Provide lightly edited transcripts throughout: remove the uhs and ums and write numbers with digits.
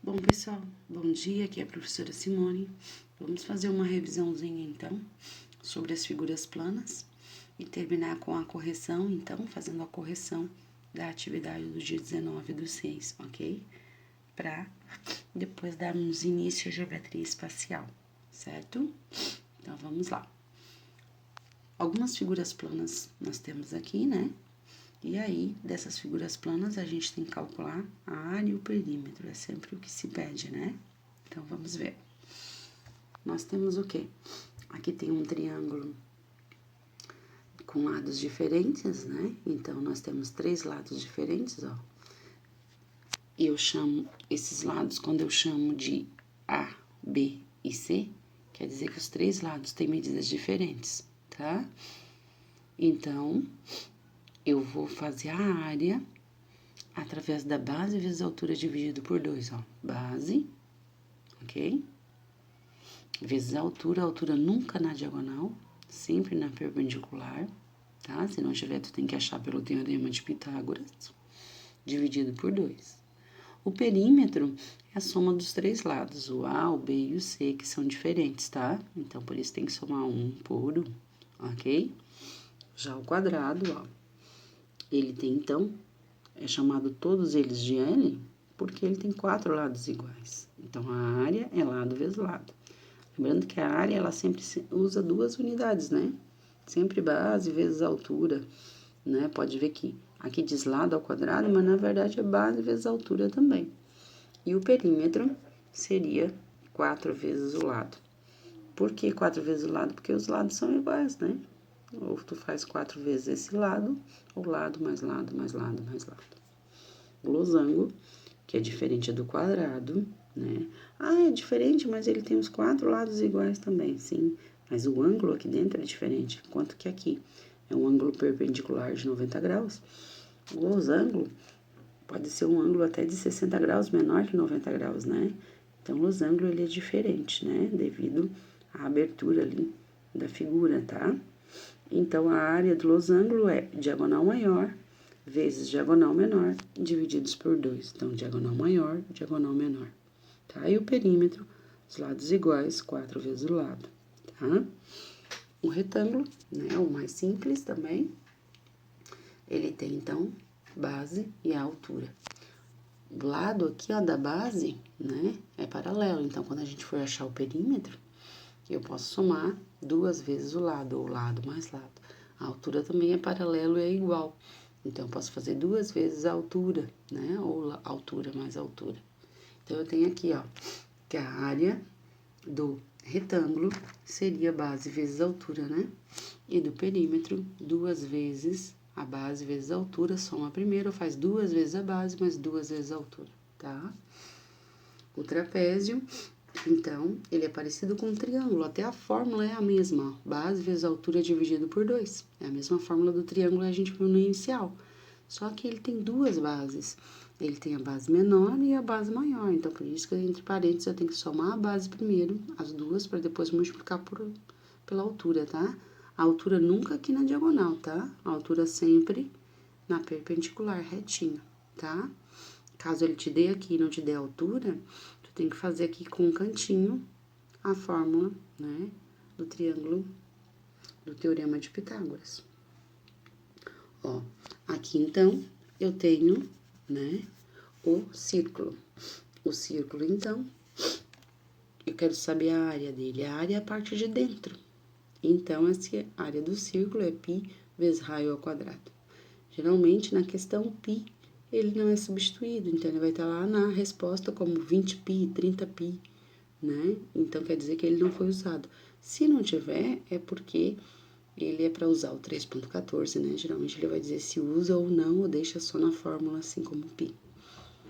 Bom, pessoal, bom dia, aqui é a professora Simone. Vamos fazer uma revisãozinha, então, sobre as figuras planas e terminar com a correção, então, fazendo a correção da atividade do dia 19/6, ok? Para depois darmos início à geometria espacial, certo? Então, vamos lá. Algumas figuras planas nós temos aqui, né? E aí, dessas figuras planas, a gente tem que calcular a área e o perímetro, é sempre o que se pede, né? Então, vamos ver. Nós temos o quê? Aqui tem um triângulo com lados diferentes, né? Então, nós temos 3 lados diferentes, ó. E eu chamo esses lados, quando eu chamo de A, B e C, quer dizer que os 3 lados têm medidas diferentes, tá? Então, eu vou fazer a área através da base vezes a altura dividido por 2, ó. Base, ok? Vezes a altura nunca na diagonal, sempre na perpendicular, tá? Se não tiver, tu tem que achar pelo teorema de Pitágoras, dividido por 2. O perímetro é a soma dos 3 lados, o A, o B e o C, que são diferentes, tá? Então, por isso tem que somar 1 por 1, ok? Já o quadrado, ó, ele tem, então, é chamado todos eles de L, porque ele tem 4 lados iguais. Então, a área é lado vezes lado. Lembrando que a área, ela sempre usa 2 unidades, né? Sempre base vezes altura, né? Pode ver que aqui diz lado ao quadrado, mas na verdade é base vezes altura também. E o perímetro seria 4 vezes o lado. Por que 4 vezes o lado? Porque os lados são iguais, né? Ou tu faz 4 vezes esse lado, ou lado mais lado mais lado mais lado. O losango, que é diferente do quadrado, né? Ah, é diferente, mas ele tem os 4 lados iguais também, sim. Mas o ângulo aqui dentro é diferente, enquanto que aqui é um ângulo perpendicular de 90 graus. O losango pode ser um ângulo até de 60 graus, menor que 90 graus, né? Então, o losango, ele é diferente, né? Devido à abertura ali da figura, tá? Então, a área do losango é diagonal maior vezes diagonal menor, divididos por 2. Então, diagonal maior, diagonal menor, tá? E o perímetro, os lados iguais, 4 vezes o lado, tá? O retângulo, né, o mais simples também, ele tem, então, base e a altura. O lado aqui, ó, da base, né, é paralelo. Então, quando a gente for achar o perímetro, eu posso somar 2 vezes o lado, ou lado mais lado. A altura também é paralelo e é igual. Então, eu posso fazer 2 vezes a altura, né? Ou altura mais altura. Então, eu tenho aqui, ó, que a área do retângulo seria base vezes altura, né? E do perímetro, 2 vezes a base vezes a altura. Soma primeiro, faz 2 vezes a base, mais 2 vezes a altura, tá? O trapézio, então, ele é parecido com um triângulo, até a fórmula é a mesma, ó, base vezes altura dividido por 2. É a mesma fórmula do triângulo que a gente viu no inicial. Só que ele tem 2 bases. Ele tem a base menor e a base maior. Então, por isso que entre parênteses eu tenho que somar a base primeiro, as duas, para depois multiplicar pela altura, tá? A altura nunca aqui na diagonal, tá? A altura sempre na perpendicular, retinho, tá? Caso ele te dê aqui e não te dê a altura, tu tem que fazer aqui com um cantinho a fórmula, né, do triângulo do teorema de Pitágoras. Ó, aqui então eu tenho, né, o círculo. O círculo, então, eu quero saber a área dele. A área é a parte de dentro. Então, essa área do círculo é π vezes raio ao quadrado. Geralmente, na questão π, ele não é substituído. Então, ele vai estar lá na resposta como 20π, 30π, né? Então, quer dizer que ele não foi usado. Se não tiver, é porque ele é para usar o 3.14, né? Geralmente, ele vai dizer se usa ou não, ou deixa só na fórmula, assim como π.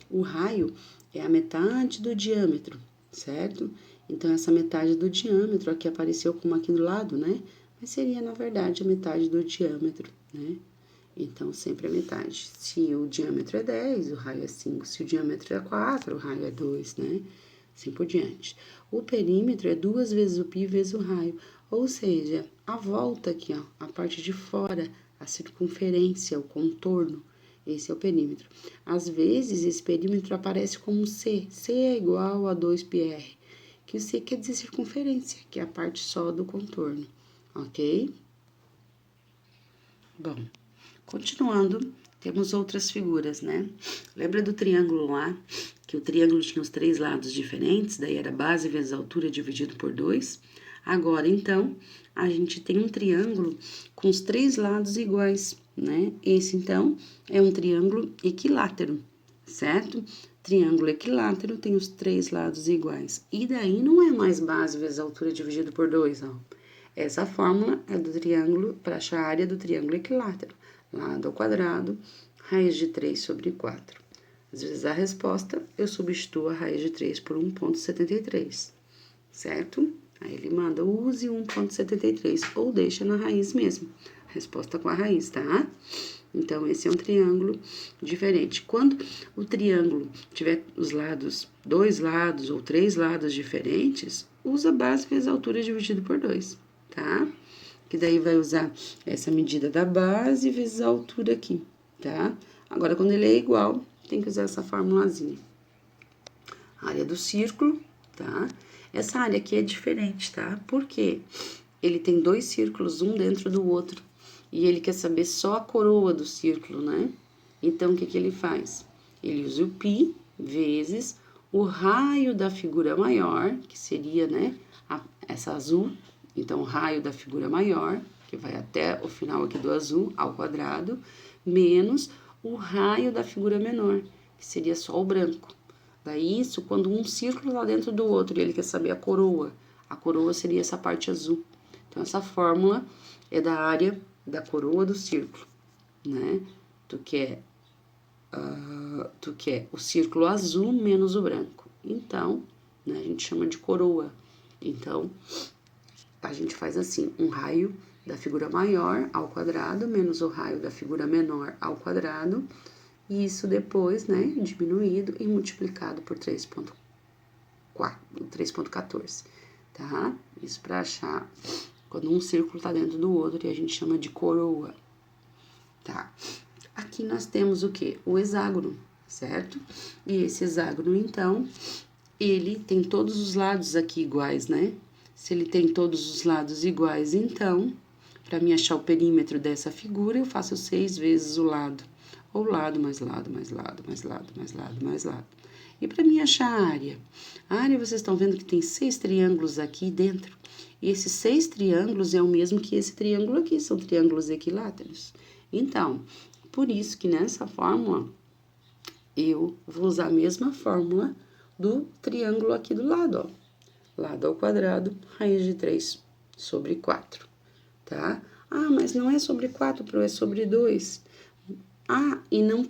O raio é a metade do diâmetro, certo? Então, essa metade do diâmetro aqui apareceu como aqui do lado, né? Mas seria, na verdade, a metade do diâmetro, né? Então, sempre a metade. Se o diâmetro é 10, o raio é 5. Se o diâmetro é 4, o raio é 2, né? Assim por diante. O perímetro é 2 vezes o π vezes o raio. Ou seja, a volta aqui, ó, a parte de fora, a circunferência, o contorno, Esse é o perímetro. Às vezes, esse perímetro aparece como C. C é igual a 2πr, que o C quer dizer circunferência, que é a parte só do contorno, ok? Bom, continuando, temos outras figuras, né? Lembra do triângulo lá? Que o triângulo tinha os 3 lados diferentes, daí era base vezes altura dividido por 2. Agora, então, a gente tem um triângulo com os 3 lados iguais, né? Esse, então, é um triângulo equilátero, certo? Triângulo equilátero tem os 3 lados iguais. E daí não é mais base vezes altura dividido por 2, ó. Essa fórmula é do triângulo, para achar a área do triângulo equilátero. Lado ao quadrado, raiz de 3 sobre 4. Às vezes a resposta, eu substituo a raiz de 3 por 1,73, certo? Aí ele manda, use 1,73 ou deixa na raiz mesmo. Resposta com a raiz, tá? Então, esse é um triângulo diferente. Quando o triângulo tiver os lados, 2 lados ou 3 lados diferentes, usa base vezes altura dividido por 2, tá? Que daí vai usar essa medida da base vezes a altura aqui, tá? Agora, quando ele é igual, tem que usar essa formulazinha. Área do círculo, tá? Essa área aqui é diferente, tá? Por quê? Ele tem 2 círculos, um dentro do outro. E ele quer saber só a coroa do círculo, né? Então, o que ele faz? Ele usa o π vezes o raio da figura maior, que seria, né, essa azul. Então, o raio da figura maior, que vai até o final aqui do azul, ao quadrado, menos o raio da figura menor, que seria só o branco. Daí, isso quando um círculo lá dentro do outro, e ele quer saber a coroa. A coroa seria essa parte azul. Então, essa fórmula é da área da coroa do círculo, né? Tu quer o círculo azul menos o branco. Então, né, a gente chama de coroa. Então, a gente faz assim, um raio da figura maior ao quadrado menos o raio da figura menor ao quadrado, e isso depois, né, diminuído e multiplicado por 3,14, tá? Isso para achar quando um círculo tá dentro do outro e a gente chama de coroa, tá? Aqui nós temos o quê? O hexágono, certo? E esse hexágono, então, ele tem todos os lados aqui iguais, né? Se ele tem todos os lados iguais, então, para mim achar o perímetro dessa figura, eu faço 6 vezes o lado. Ou lado, mais lado, mais lado, mais lado, mais lado, mais lado. E para mim achar a área? A área, vocês estão vendo que tem 6 triângulos aqui dentro. E esses 6 triângulos é o mesmo que esse triângulo aqui, são triângulos equiláteros. Então, por isso que nessa fórmula, eu vou usar a mesma fórmula do triângulo aqui do lado, ó. Lado ao quadrado, raiz de 3 sobre 4, tá? Ah, mas não é sobre 4, Pro, é sobre 2. Ah, e não...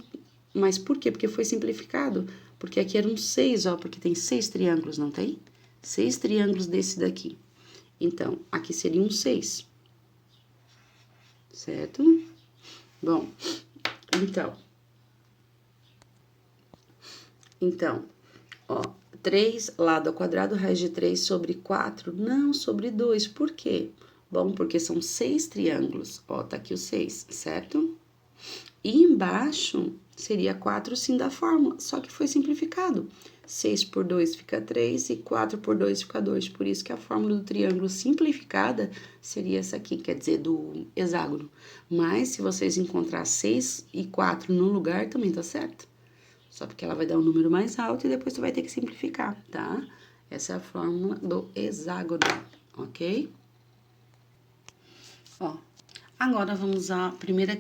Mas por quê? Porque foi simplificado. Porque aqui eram 6, ó, porque tem 6 triângulos, não tem? 6 triângulos desse daqui. Então, aqui seria um 6. Certo? Bom, então, ó, 3 lado ao quadrado, raiz de 3 sobre 4, não, sobre 2, por quê? Bom, porque são 6 triângulos, ó, tá aqui o 6, certo? E embaixo seria 4 sim da fórmula, só que foi simplificado. 6 por 2 fica 3 e 4 por 2 fica 2, por isso que a fórmula do triângulo simplificada seria essa aqui, quer dizer, do hexágono. Mas se vocês encontrar 6 e 4 no lugar, também tá certo. Só porque ela vai dar um número mais alto e depois tu vai ter que simplificar, tá? Essa é a fórmula do hexágono, ok? Ó, agora vamos à primeira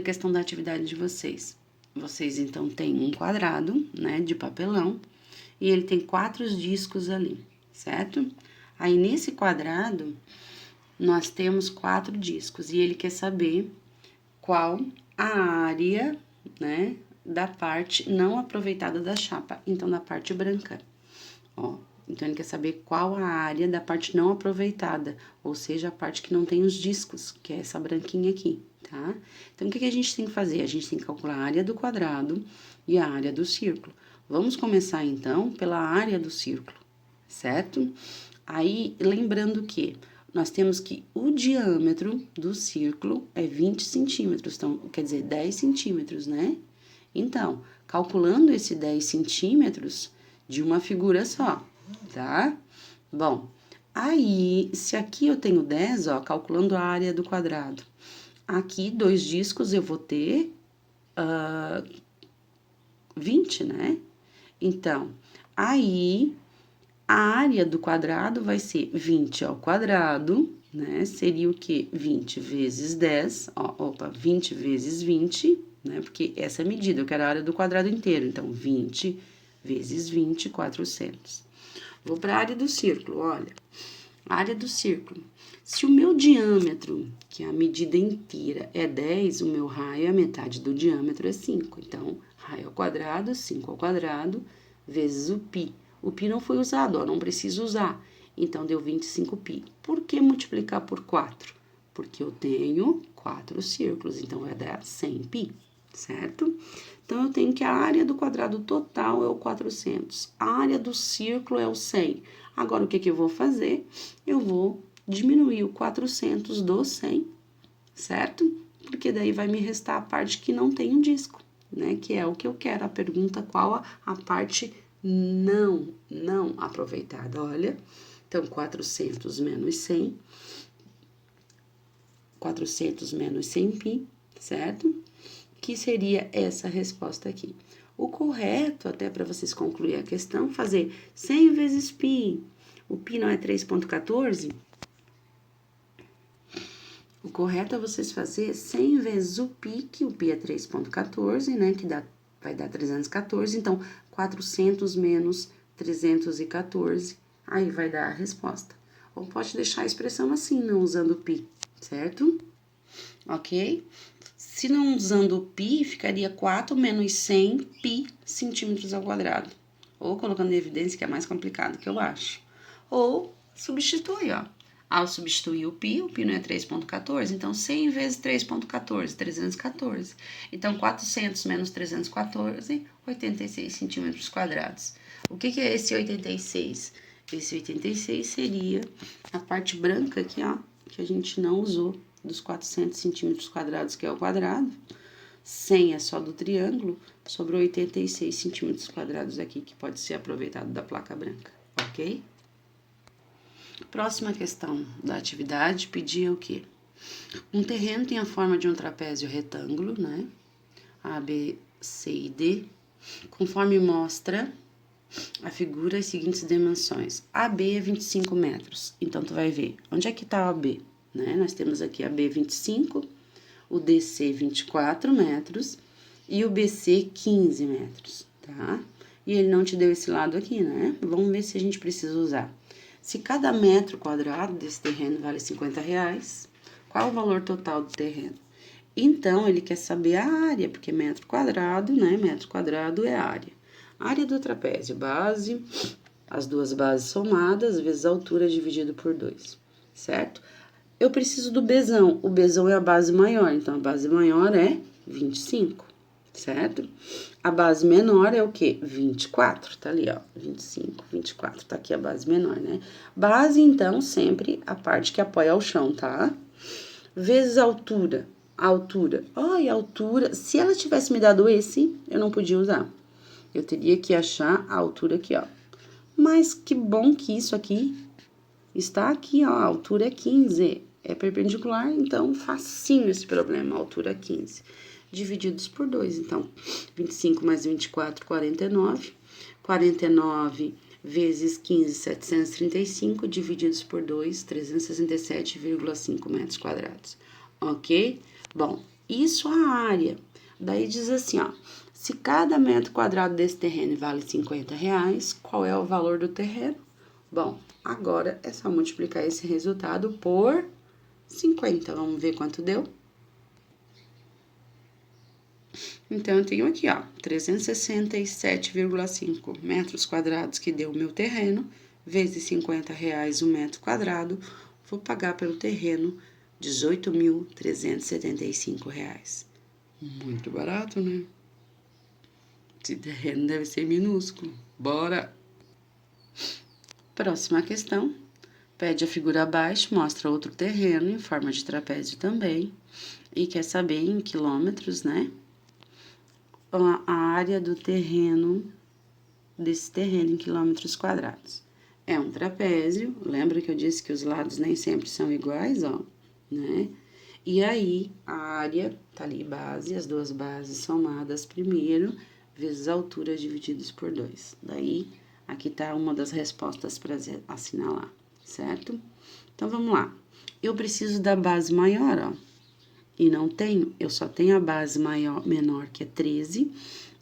questão da atividade de vocês. Vocês, então, têm um quadrado, né, de papelão, e ele tem 4 discos ali, certo? Aí, nesse quadrado, nós temos 4 discos, e ele quer saber qual a área, né, da parte não aproveitada da chapa, então da parte branca, ó. Então, ele quer saber qual a área da parte não aproveitada, ou seja, a parte que não tem os discos, que é essa branquinha aqui, tá? Então, o que a gente tem que fazer? A gente tem que calcular a área do quadrado e a área do círculo. Vamos começar, então, pela área do círculo, certo? Aí, lembrando que nós temos que o diâmetro do círculo é 20 centímetros, então, quer dizer, 10 centímetros, né? Então, calculando esse 10 centímetros de uma figura só, tá? Bom, aí, se aqui eu tenho 10, ó, calculando a área do quadrado, aqui, 2 discos, eu vou ter 20, né? Então, aí, a área do quadrado vai ser 20 ao quadrado, né? Seria o quê? 20 vezes 10, ó, 20 vezes 20, né? Porque essa é a medida, eu quero a área do quadrado inteiro. Então, 20 vezes 20, 400. Vou para a área do círculo, olha. A área do círculo. Se o meu diâmetro, que é a medida inteira, é 10, o meu raio, a metade do diâmetro é 5. Então, raio ao quadrado, 5 ao quadrado, vezes o π. O π não foi usado, ó, não preciso usar. Então, deu 25π. Por que multiplicar por 4? Porque eu tenho 4 círculos, então vai dar 100π, certo? Então, eu tenho que a área do quadrado total é o 400. A área do círculo é o 100. Agora, o que eu vou fazer? Eu vou diminuir o 400 do 100, certo? Porque daí vai me restar a parte que não tem um disco, né? Que é o que eu quero. A pergunta qual a parte não aproveitada. Olha, então, 400 menos 100, 400 menos 100π, certo? Que seria essa resposta aqui. O correto, até para vocês concluir a questão, fazer 100 vezes π. O π não é 3,14? O correto é vocês fazer 100 vezes o π, que o π é 3,14, né? Que vai dar 314. Então, 400 menos 314, aí vai dar a resposta. Ou pode deixar a expressão assim, não usando o π, certo? Ok? Se não usando o π, ficaria 4 menos 100 π centímetros ao quadrado. Ou colocando em evidência, que é mais complicado que eu acho. Ou substitui, ó. Ao substituir o π não é 3,14, então 100 vezes 3,14, 314. Então, 400 menos 314, 86 centímetros quadrados. O que é esse 86? Esse 86 seria a parte branca aqui, ó, que a gente não usou, dos 400 centímetros quadrados, que é o quadrado. 100 é só do triângulo, sobrou 86 centímetros quadrados aqui, que pode ser aproveitado da placa branca, ok? Próxima questão da atividade, pedia o quê? Um terreno tem a forma de um trapézio retângulo, né? A, B, C e D, conforme mostra a figura as seguintes dimensões. AB é 25 metros, então tu vai ver, onde é que tá o AB? Né? Nós temos aqui a B 25, o DC 24 metros e o BC 15 metros, tá? E ele não te deu esse lado aqui, né? Vamos ver se a gente precisa usar. Se cada metro quadrado desse terreno vale R$50, qual o valor total do terreno? Então, ele quer saber a área, porque metro quadrado, né? Metro quadrado é a área. Área do trapézio, base, as duas bases somadas, vezes a altura dividido por 2, certo? Eu preciso do Bzão. O Bzão é a base maior, então a base maior é 25, certo? A base menor é o quê? 24, tá ali, ó, 25, 24, tá aqui a base menor, né? Base, então, sempre a parte que apoia ao chão, tá? Vezes a altura. A altura, olha, a altura, se ela tivesse me dado esse, eu não podia usar. Eu teria que achar a altura aqui, ó. Mas que bom que isso aqui está aqui, ó, a altura é 15. É perpendicular, então facinho esse problema, altura 15. Divididos por 2, então, 25 mais 24, 49. 49 vezes 15, 735, divididos por 2, 367,5 metros quadrados. Ok? Bom, isso a área. Daí diz assim, ó, se cada metro quadrado desse terreno vale R$50, qual é o valor do terreno? Bom, agora é só multiplicar esse resultado por 50. Vamos ver quanto deu? Então, eu tenho aqui, ó, 367,5 metros quadrados que deu o meu terreno, vezes R$50 o metro quadrado, vou pagar pelo terreno R$18.375. Muito barato, né? Esse terreno deve ser minúsculo. Bora! Próxima questão. Pede a figura abaixo, mostra outro terreno em forma de trapézio também. E quer saber em quilômetros, né? A área do terreno, desse terreno em quilômetros quadrados. É um trapézio, lembra que eu disse que os lados nem sempre são iguais, ó, né? E aí, a área, tá ali base, as duas bases somadas primeiro, vezes a altura divididos por 2. Daí, aqui tá uma das respostas para assinalar, certo? Então, vamos lá. Eu preciso da base maior, ó. E não tenho, eu só tenho a base menor, que é 13.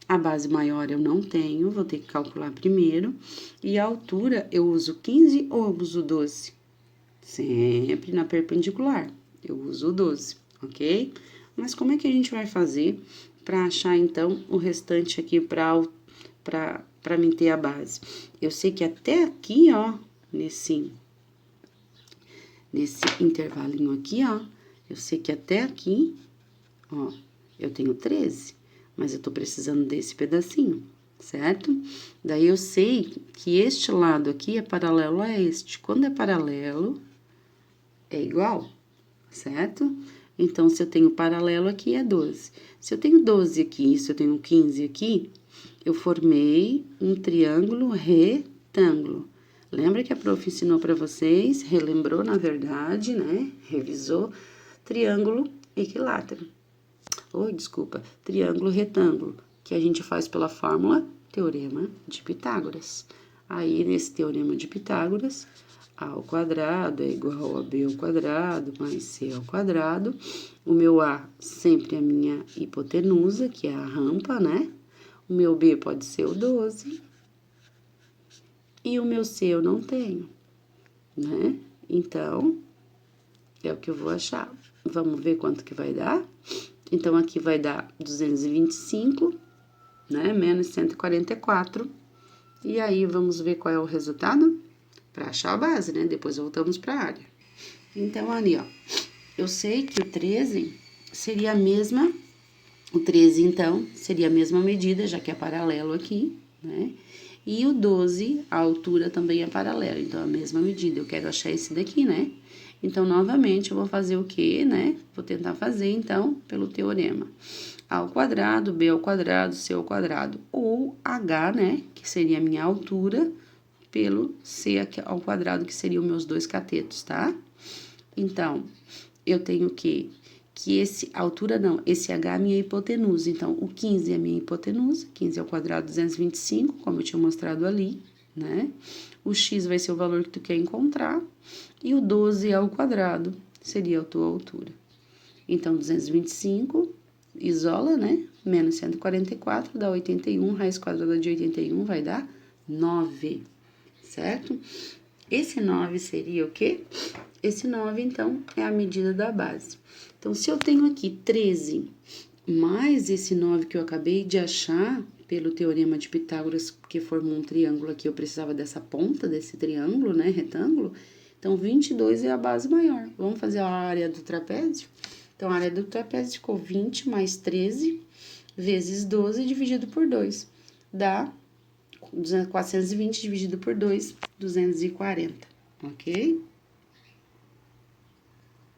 A base maior eu não tenho, vou ter que calcular primeiro. E a altura, eu uso 15 ou eu uso 12? Sempre na perpendicular, eu uso 12, ok? Mas como é que a gente vai fazer para achar, então, o restante aqui para mim ter a base? Eu sei que até aqui, ó, nesse intervalinho aqui, ó, eu sei que até aqui, ó, eu tenho 13, mas eu tô precisando desse pedacinho, certo? Daí eu sei que este lado aqui é paralelo a este. Quando é paralelo, é igual, certo? Então, se eu tenho paralelo aqui, é 12. Se eu tenho 12 aqui, se eu tenho 15 aqui, eu formei um triângulo retângulo. Lembra que a prof ensinou para vocês, relembrou, na verdade, né? Revisou, triângulo equilátero. Desculpa, triângulo retângulo, que a gente faz pela fórmula Teorema de Pitágoras. Aí, nesse Teorema de Pitágoras, A ao quadrado é igual a B ao quadrado mais C ao quadrado. O meu A sempre é a minha hipotenusa, que é a rampa, né? O meu B pode ser o 12. E o meu C eu não tenho, né? Então, é o que eu vou achar. Vamos ver quanto que vai dar? Então, aqui vai dar 225, né? Menos 144. E aí, vamos ver qual é o resultado? Para achar a base, né? Depois voltamos para a área. Então, ali, ó. Eu sei que o 13 seria a mesma... O 13, então, seria a mesma medida, já que é paralelo aqui, né? E o 12, a altura também é paralela, então, a mesma medida. Eu quero achar esse daqui, né? Então, novamente, eu vou fazer o quê, né? Vou tentar fazer, então, pelo teorema. A ao quadrado, B ao quadrado, C ao quadrado. Ou H, né? Que seria a minha altura, pelo C ao quadrado, que seriam meus dois catetos, tá? Então, eu tenho que esse, altura não, esse H é a minha hipotenusa. Então, o 15 é a minha hipotenusa, 15 ao quadrado, 225, como eu tinha mostrado ali, né? O X vai ser o valor que tu quer encontrar, e o 12 ao quadrado seria a tua altura. Então, 225, isola, né? Menos 144, dá 81, raiz quadrada de 81 vai dar 9, certo? Esse 9 seria o quê? Esse 9, então, é a medida da base. Então, se eu tenho aqui 13 mais esse 9 que eu acabei de achar, pelo teorema de Pitágoras, que formou um triângulo aqui, eu precisava dessa ponta desse triângulo, né, retângulo. Então, 22 é a base maior. Vamos fazer a área do trapézio? Então, a área do trapézio ficou 20 mais 13 vezes 12 dividido por 2. Dá 420 dividido por 2, 240, ok?